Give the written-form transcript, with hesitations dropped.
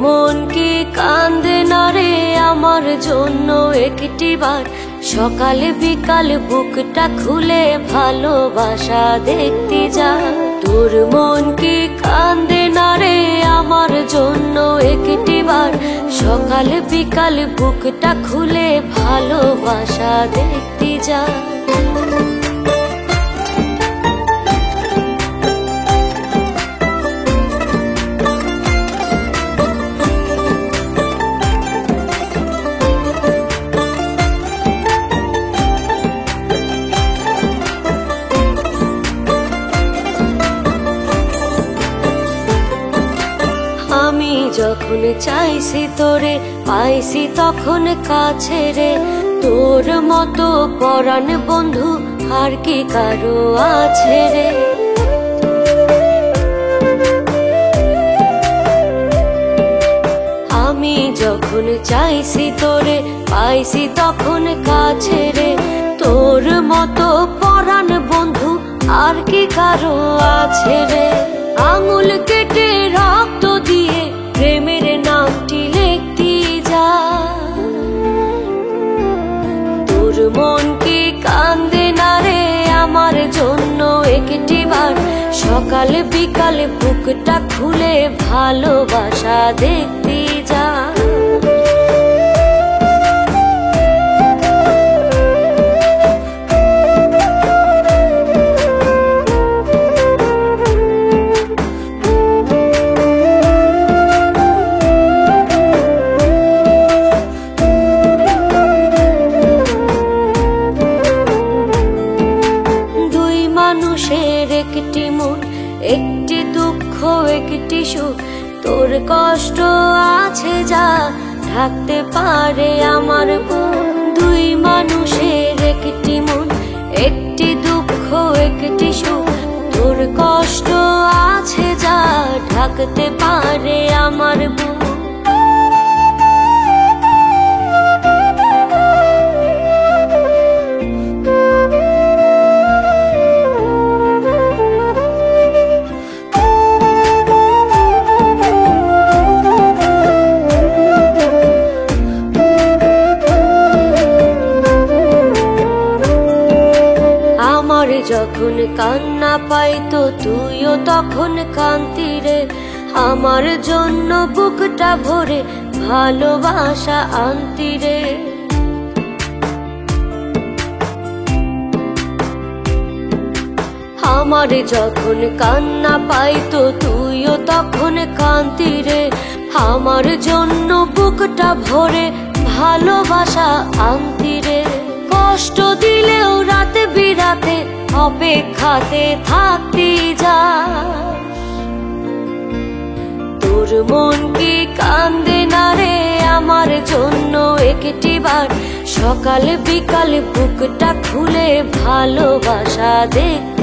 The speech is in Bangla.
মন কি কান্দে না রে আমার জন্য একটিবার? সকাল বিকাল বুকটা খুলে ভালোবাসা দেখতে যা। তোর মন কি কান্দে না রে আমার জন্য একটিবার? সকাল বিকাল বুকটা খুলে ভালোবাসা দেখতে যা। আমি যখন চাইছি তোরে পাইছি তখন কাছে রে। তোর মতো পরাণ বন্ধু আর কি কারো আছে রে? আমি যখন চাইছি তোরে পাইছি তখন কাছে রে। তোর মতো পরাণ বন্ধু আর কি কারো আছে রে? আঙুল কেটে রক্ত দিয়ে প্রেমের নামটি লিখতে যা। তোর মন কি কান্দে না রে আমার জন্য একটিবার? সকাল বিকাল বুকটা খুলে ভালোবাসা দেখতে যা। মানুষের একটি মন, একটি দুঃখ একটি সুখ। তোর কষ্ট আছে যা থাকতে পারে আমার মন। দুই মানুষের একটি মন, একটি দুঃখ একটি সুখ। তোর কষ্ট আছে যা ঢাকতে পারে আমার মন। যখন কান্না পাইতো তুইও তখন কান্তি রে। আমার জন্য বুকটা ভরে ভালোবাসা আনতি রে। আমার যখন কান্না পাইতো তুইও তখন কান্তি রে। আমার জন্য বুকটা ভরে ভালোবাসা আনতি রে। কষ্ট দিলেও রাতে বিরাতে অপেক্ষাতে থাকতে যা। তোর মন কি কান্দে না রে আমার জন্য একটিবার? সকাল বিকাল বুকটা খুলে ভালোবাসা দেখ।